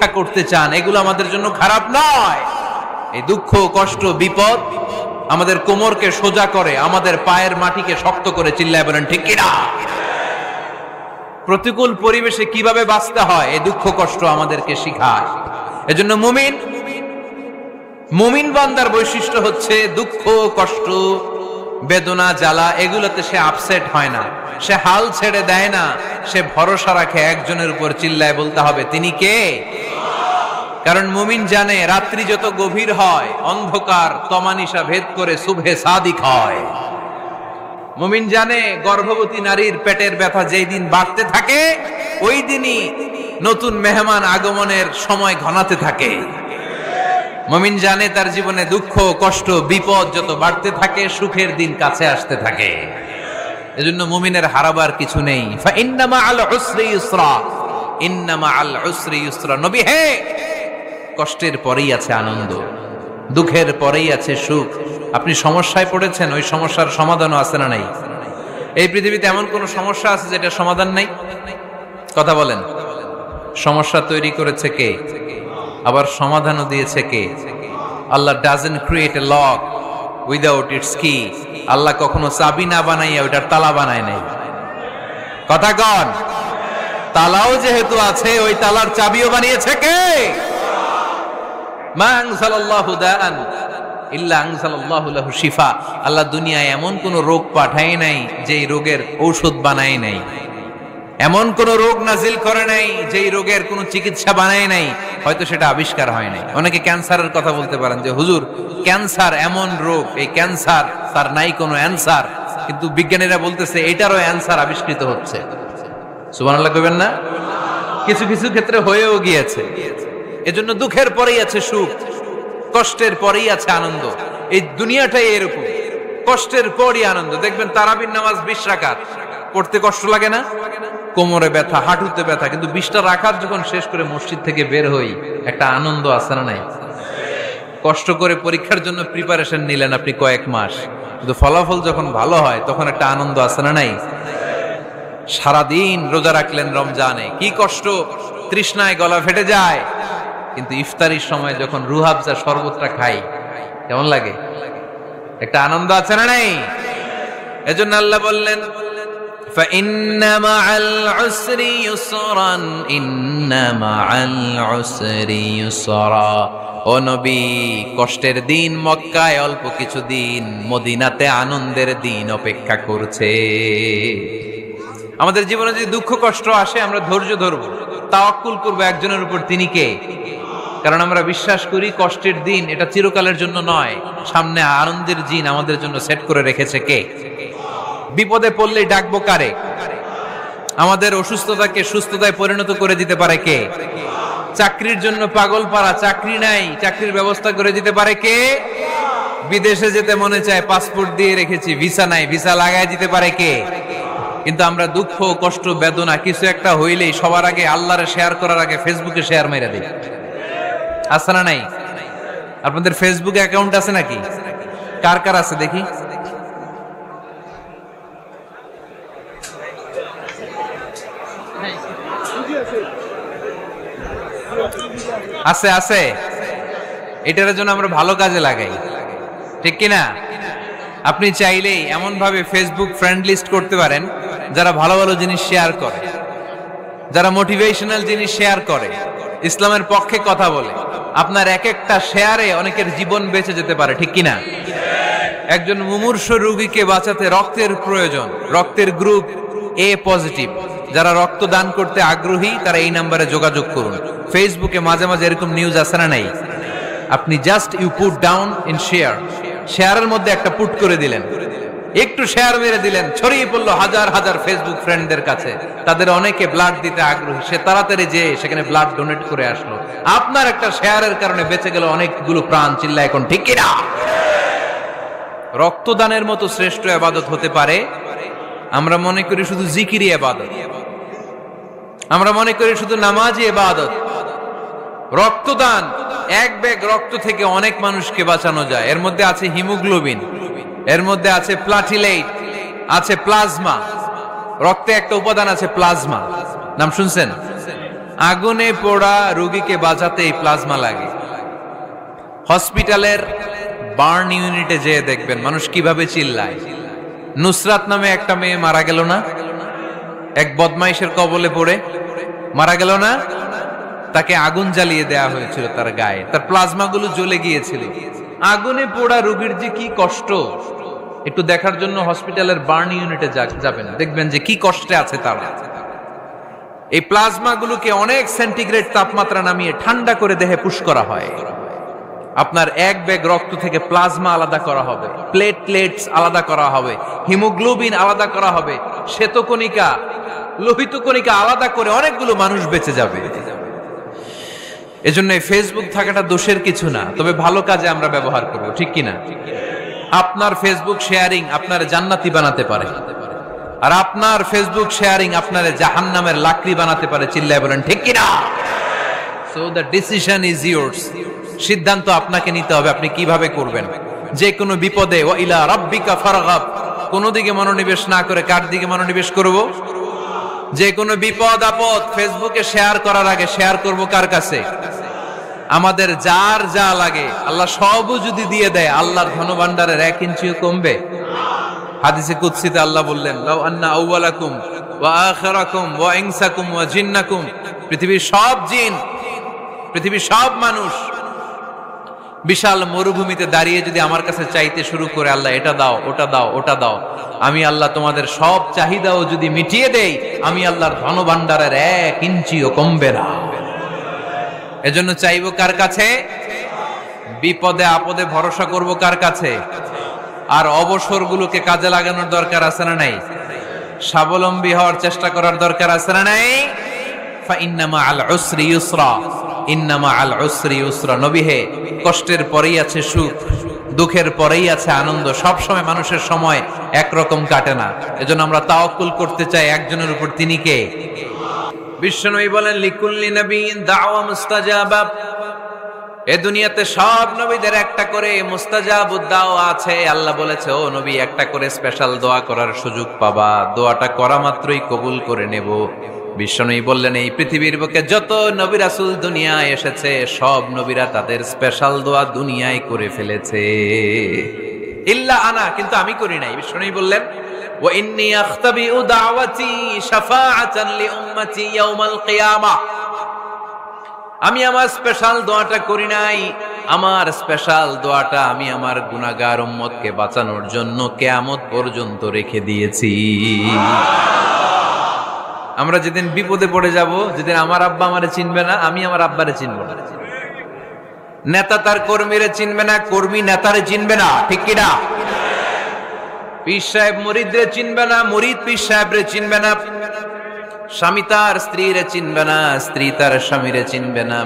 পরীক্ষা করতে চান, এগুলো আমাদের জন্য খারাপ নয়। এই দুঃখ, কষ্ট, বিপদ আমাদের কোমরকে সোজা করে, আমাদের পায়ের মাটিকে শক্ত করে। চিল্লায় বলেন ঠিক কিনা? প্রতিকূল পরিবেশে কিভাবে বাঁচতে হয় এই দুঃখ কষ্ট আমাদেরকে শিখায়। এজন্য মুমিন বান্দার বৈশিষ্ট্য হচ্ছে দুঃখ, কষ্ট, বেদনা, জ্বালা এগুলোতে সে আপসেট হয় না, সে হাল ছেড়ে দেয় না, সে ভরসা রাখে একজনের উপর। চিল্লায় বলতে হবে তিনি কে? কারণ মুমিন জানে রাত্রি যত গভীর হয় অন্ধকার তমানিসা ভেদ করে সুবহে সাদিক হয়। মুমিন জানে গর্ভবতী নারীর পেটের ব্যথা যেই দিন বাড়তে থাকে ওই দিনই নতুন মেহমান আগমনের সময় ঘনাতে থাকে। মুমিন জানে তার জীবনে দুঃখ, কষ্ট, বিপদ যত বাড়তে থাকে সুখের দিন কাছে আসতে থাকে। এজন্য মুমিনের হারাবার কিছু নেই। ফা ইন্না মাআল উসরি ইউসরা, ইন্না মাআল উসরি ইউসরা। নবী হে, কষ্টের পরেই আছে আনন্দ, দুঃখের পরেই আছে সুখ। আপনি সমস্যায় পড়েছেন, ওই সমস্যার সমাধানও আছে না নাই? এই পৃথিবীতে এমন কোন সমস্যা আছে যেটা সমাধান নাই? কথা বলেন। সমস্যা তৈরি করেছে কে? আবার সমাধানও দিয়েছে কে? Allah doesn't create a lock without its key. Allah কখনো চাবি না বানাইয়া ওইটার তালা বানায় নাই। কথা কন। তালাও যেহেতু আছে ওই তালার চাবিও বানিয়েছে কে? মা আনজালাল্লাহু দাআন ইল্লা আনজালাল্লাহু লাহু শিফা। আল্লাহ দুনিয়ায় এমন কোন রোগ পাঠায় নাই যেই রোগের ঔষধ বানায় নাই, এমন কোন রোগ নাজিল করে নাই যেই রোগের কোন চিকিৎসা বানায় নাই, হয়তো সেটা আবিষ্কার হয় নাই। অনেকে ক্যান্সারের কথা বলতে পারেন যে হুজুর ক্যান্সার এমন রোগ, এই ক্যান্সার তার নাই কোনো অ্যানসার, কিন্তু বিজ্ঞানীরা বলতেছে এটারও অ্যানসার আবিষ্কৃত হচ্ছে। সুবহানাল্লাহ কইবেন না? কিছু কিছু ক্ষেত্রে হয়েও গিয়েছে। এজন্য দুঃখের পরেই আছে সুখ, কষ্টের পরেই আছে আনন্দ। এই দুনিয়াটাই এরকম, কষ্টের পরই আনন্দ। দেখবেন তারাবির নামাজ 20 রাকাত পড়তে কষ্ট লাগে না? কোমরে ব্যথা, হাঁটুতে ব্যথা, কিন্তু 20টা রাকাত যখন শেষ করে মসজিদ থেকে বের হই একটা আনন্দ আছে না নাই? কষ্ট করে পরীক্ষার জন্য প্রিপারেশন নিলেন আপনি কয়েক মাস, কিন্তু ফলাফল যখন ভালো হয় তখন একটা আনন্দ আছে না নাই? সারাদিন রোজা রাখলেন রমজানে, কি কষ্ট, তৃষ্ণায় গলা ফেটে যায়, কিন্তু ইফতারির সময় যখন রুহাবজা শরবতটা খাই কেমন লাগে? একটা আনন্দ আছে না নাই? এজন্য আল্লাহ বললেন فَإِنَّ مَعَ الْعُسْرِ يُسْرًا إِنَّ مَعَ الْعُسْرِ يُسْرًا। ও নবী, কষ্টের দিন মক্কায় অল্প কিছু দিন, মদিনাতে আনন্দের দিন অপেক্ষা করছে। আমাদের জীবনে যদি দুঃখ কষ্ট আসে আমরা ধৈর্য ধরবো, তাওয়াক্কুল করবো একজনের উপর, তিনি কে? কারণ আমরা বিশ্বাস করি কষ্টের দিন এটা চিরকালের জন্য নয়, সামনে আনন্দের দিন আমাদের জন্য সেট করে রেখেছে কে? বিপদে পড়লে ডাকবো কারে? আমাদের অসুস্থতাকে সুস্থতায় পরিণত করে দিতে পারে কে? চাকরির জন্য পাগল পারা, চাকরি নাই, চাকরির ব্যবস্থা করে দিতে পারে কে? বিদেশে যেতে মনে চায়, পাসপোর্ট দিয়ে রেখেছি, ভিসা নাই, ভিসা লাগায় দিতে পারে কে? কিন্তু আমরা দুঃখ, কষ্ট, বেদনা কিছু একটা হইলেই সবার আগে আল্লাহরে শেয়ার করার আগে ফেসবুকে শেয়ার মেরে দিই। আছে না নাই? আপনাদের ফেসবুক অ্যাকাউন্ট আছে নাকি? কার কার আছে দেখি? আছে আছে। এটার জন্য আমরা ভালো কাজে লাগাই, ঠিক কিনা? আপনি চাইলেই এমন ভাবে ফেসবুক ফ্রেন্ড লিস্ট করতে পারেন যারা ভালো ভালো জিনিস শেয়ার করে, যারা মোটিভেশনাল জিনিস শেয়ার করে, ইসলামের পক্ষে কথা বলে। আপনার এক একটা শেয়ারে অনেকের জীবন বেঁচে যেতে পারে, ঠিক কিনা? একজন মুমূর্ষ রোগীকে বাঁচাতে রক্তের প্রয়োজন, রক্তের গ্রুপ এ পজিটিভ, যারা রক্ত দান করতে আগ্রহী তারা এই নাম্বারে যোগাযোগ করুন। ফেসবুকে মাঝে মাঝে এরকম নিউজ আসে না নাই? আপনি just you put down in share, শেয়ারের মধ্যে একটা পুট করে দিলেন, একটু শেয়ার মেরে দিলেন, ছড়িয়ে পড়লো হাজার হাজার ফেসবুক ফ্রেন্ডদের কাছে। তাদের অনেকে ব্লাড দিতে আগ্রহী, সে তাড়াতাড়ি যে সেখানে ব্লাড ডোনেট করে আসলো। আপনার একটা শেয়ারের কারণে বেঁচে গেল অনেকগুলো প্রাণ। চিল্লা এখন ঠিক কিনা? রক্তদানের মতো শ্রেষ্ঠ ইবাদত হতে পারে? আমরা মনে করি শুধু জিকিরি ইবাদত, আমরা মনে করি শুধু নামাজি ইবাদত। রক্তদান, এক ব্যাগ রক্ত থেকে অনেক মানুষকে বাঁচানো যায়। এর মধ্যে আছে হিমোগ্লোবিন, এর মধ্যে আছে প্লাটিলেট, আছে প্লাজমা। রক্তে একটা উপাদান আছে প্লাজমা, নাম শুনছেন? আগুনে পোড়া রোগীকে বাঁচাতে এই প্লাজমা লাগে। হসপিটালের বার্ন ইউনিটে যেয়ে দেখবেন মানুষ কিভাবে চিল্লায়। নুসরাত নামে একটা মেয়ে মারা গেল না, এক বদমাইশের কবলে পড়ে মারা গেল না? তাকে আগুন জ্বালিয়ে দেয়া হয়েছিল তার গায়ে, তার প্লাজমা গুলো জ্বলে গিয়েছিল। আগুনে পোড়া রোগীর যে কি কষ্ট, একটু দেখার জন্য হসপিটালের বার্ন ইউনিটে যাবেন, দেখবেন যে কি কষ্টে আছে তারা। এই প্লাজমা গুলোকে অনেক সেন্টিগ্রেড তাপমাত্রা নামিয়ে ঠান্ডা করে দেহে পুশ করা হয়। আপনার এক ব্যাগ রক্ত থেকে প্লাজমা আলাদা করা হবে, প্লেটলেটস আলাদা করা হবে, হিমোগ্লোবিন আলাদা করা হবে, শ্বেতকণিকা, লোহিত কণিকা আলাদা করে অনেকগুলো মানুষ বেঁচে যাবে। এজন্য ফেসবুক থাকাটা দোষের কিছু না, তবে ভালো কাজে আমরা ব্যবহার করব, ঠিক কিনা? আপনার ফেসবুক শেয়ারিং আপনার জান্নাতি বানাতে পারে, আর আপনার ফেসবুক শেয়ারিং আপনার জাহান্নামের লাকড়ি বানাতে পারে। চিল্লায় বলেন ঠিক কিনা? So the decision is yours. সিদ্ধান্ত আপনাকে নিতে হবে, আপনি কিভাবে করবেন। যে কোনো বিপদে ওয়া ইলা রাব্বিকা ফারগাব, কোন দিকে মনোনিবেশ না করে কার দিকে মনোনিবেশ করব? যে কোনো বিপদ আপদ ফেসবুকে শেয়ার করার আগে শেয়ার করব কার কাছে? আমাদের যার যা লাগে আল্লাহ সবও যদি দিয়ে দেয়, আল্লাহর ধনভাণ্ডারের 1 ইঞ্চিও কমবে? হাদিসে কুদসিতে আল্লাহ বললেন, লাউ আন্না আউওয়ালাকুম ওয়া আখিরাকুম ওয়া ইনসাকুম ওয়া জিন্নাকুম, পৃথিবীর সব জিন, পৃথিবীর সব মানুষ বিশাল মরুভূমিতে দাঁড়িয়ে যদি আমার কাছে চাইতে শুরু করে, আল্লাহ এটা দাও, ওটা দাও, ওটা দাও, আমি আল্লাহ তোমাদের সব চাহিদাও যদি মিটিয়ে দেই, আমি আল্লাহর ধনভাণ্ডারের 1 ইঞ্চিও কমবে না। এজন্য চাইবো কার কাছে? বিপদে আপদে ভরসা করব কার কাছে? আর অবসরগুলোকে কাজে লাগানোর দরকার আছে না নাই? স্বাবলম্বী হওয়ার চেষ্টা করার দরকার আছে না নাই? ফা ইন্নামা আল উসরি ইউসরা, ইন্নামা আল উসরি ইউসরা। নবী হে, কষ্টের পরেই আছে সুখ, দুঃখের পরেই আছে আনন্দ। সব সময় মানুষের সময় একরকম কাটে না। এজন্য আমরা তাওয়াক্কুল করতে চাই একজনের উপর, তিনি কে? বিশ্বনবী বলেন, লিকুল্লি নবিয়্যিন দাওয়া মুস্তাজাবা। এই দুনিয়াতে সব নবীদের একটা করে মুস্তাজাবুদ দাওয়া আছে। আল্লাহ বলেছে, ও নবী, একটা করে স্পেশাল দোয়া করার সুযোগ পাবা, দোয়াটা করা মাত্রই কবুল করে নেব। বিশ্বনবী বললেন, এই পৃথিবীর বুকে যত নবী রাসূল দুনিয়ায় এসেছে, সব নবীরা তাদের স্পেশাল দোয়া দুনিয়ায় করে ফেলেছে, ইল্লা আনা, কিন্তু আমি করি নাই। বিশ্বনবী বললেন, ওয়া ইন্নী আখতাবিউ দাওয়াতি শাফাআতান লি উম্মতি ইয়াউমাল কিয়ামাহ। আমি আমার স্পেশাল দোয়াটা করি নাই, আমার স্পেশাল দোয়াটা আমি আমার গুনাহগার উম্মতকে বাঁচানোর জন্য কিয়ামত পর্যন্ত রেখে দিয়েছি। আমরা যেদিন বিপদে পড়ে যাব, যেদিন আমার আব্বা আমারে চিনবে না, আমি আমার আব্বারে চিনব না, নেতা তার কর্মীরে চিনবে না, কর্মী নেতারে চিনবে না, ঠিক কি না? পীর সাহেব মুরিদরে চিনবে না, মুরিদ পীর সাহেবরে চিনবে না, স্বামী তার স্ত্রীরে চিনবে না, স্ত্রী তার স্বামীরে চিনবে না।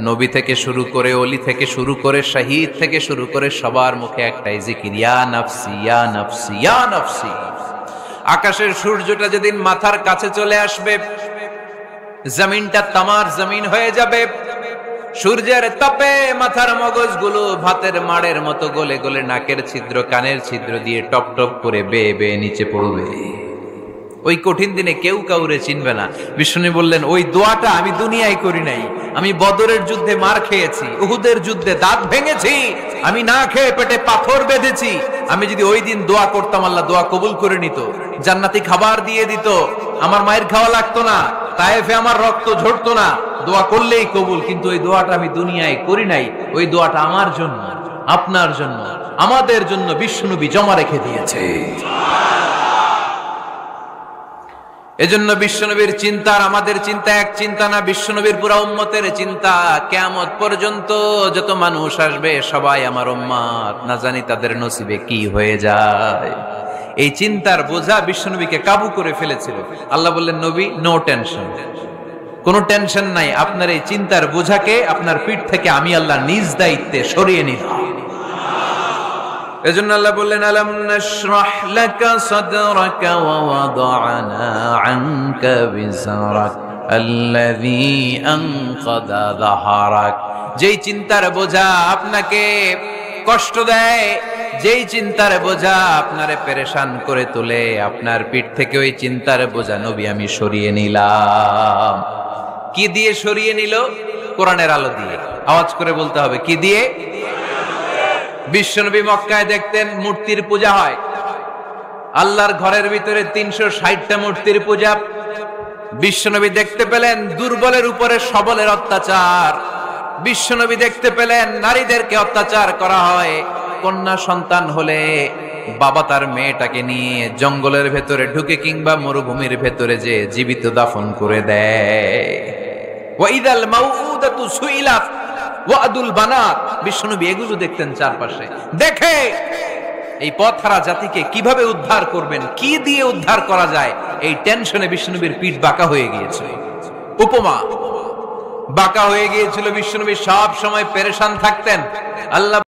নবী থেকে শুরু করে, অলি থেকে শুরু করে, শহীদ থেকে শুরু করে, সবার মুখে একটাই জিকির, ইয়া নাফসি ইয়া নাফসি ইয়া নাফসি। আকাশের সূর্যটা যেদিন মাথার কাছে চলে আসবে, জমিনটা তামার জমিন হয়ে যাবে, সূর্যের তাপে মাথার মগজগুলো ভাতের মাড়ের মতো গলে গলে নাকের ছিদ্র কানের ছিদ্র দিয়ে টপ টপ করে বেয়ে বেয়ে নিচে পড়বে। ওই কঠিন দিনে কেউ কাউরে চিনবে না। বিষ্ণু বললেন, ওই দোয়াটা আমি দুনিয়ায় করি নাই, আমি বদরের যুদ্ধে মার খেয়েছি, উহুদের যুদ্ধে দাঁত ভেঙেছি, আমি না খেয়ে পেটে পাথর বেঁধেছি। আমি যদি ওই দিন দোয়া করতাম, আল্লাহ দোয়া কবুল করে নিত, জান্নাতি খাবার দিয়ে দিত, আমার মায়ের খাওয়া লাগতো না, তায়েফে আমার রক্ত ঝরতো না, দোয়া করলেই কবুল। কিন্তু ওই দোয়াটা আমি দুনিয়ায় করি নাই, ওই দোয়াটা আমার জন্য, আপনার জন্য, আমাদের জন্য বিশ্বনবী জমা রেখে দিয়েছে। এজন্য বিশ্বনবীর চিন্তা আর আমাদের চিন্তা এক চিন্তা না, বিশ্বনবীর পুরা উম্মতের চিন্তা। কিয়ামত পর্যন্ত যত মানুষ আসবে সবাই আমার উম্মত, না জানি তাদের নসিবে কি হয়ে যায়। এই চিন্তার বোঝা বিশ্বনবীকে কাবু করে ফেলেছিল। আল্লাহ বললেন, নবী, নো টেনশন, কোনো টেনশন নাই, আপনার এই চিন্তার বোঝাকে আপনার পিঠ থেকে আমি আল্লাহ নিজ দায়িত্বে সরিয়ে নিলাম। এজন্য আল্লাহ বললেন, আলাম নাশরাহ লাকা সাদরাকা ওয়া ওয়াদা'না আনকা বিজরাক আল্লাযী আনকাযা যাহরাক। যেই চিন্তার বোঝা আপনাকে কষ্ট দেয়, যেই চিন্তার বোঝা আপনারে পেরেশান করে তোলে, আপনার পিঠ থেকে ওই চিন্তার বোঝা নবী আমি সরিয়ে নিলাম। কি দিয়ে সরিয়ে নিল? কোরআনের আলো দিয়ে। আওয়াজ করে বলতে হবে, কি দিয়ে? বিশ্বনবী মক্কায় দেখতেন মূর্তির পূজা হয়, আল্লাহর ঘরের ভিতরে 360টা মূর্তির পূজা। বিশ্বনবী দেখতে পেলেন দুর্বলের উপরে সবলের অত্যাচার। বিশ্বনবী দেখতে পেলেন নারীদেরকে অত্যাচার করা হয়। কন্যা সন্তান হলে বাবা তার মেয়েটাকে নিয়ে জঙ্গলের ভেতরে ঢুকে কিংবা মরুভূমির ভেতরে যে জীবিত দাফন করে দেয়। ওয়াইদাল মাউউদাতু সুইলাত ওয়াদুল বানাত। বিশ্বনবী এগুলো দেখতেন চারপাশে। দেখে এই পথহারা জাতিকে কিভাবে উদ্ধার করবেন, কি দিয়ে উদ্ধার করা যায়, এই টেনশনে বিশ্বনবীর পিঠ বাঁকা হয়ে গিয়েছিল। উপমা বাঁকা হয়ে গিয়েছিল। বিশ্বনবী সব সময় পেরেশান থাকতেন। আল্লাহ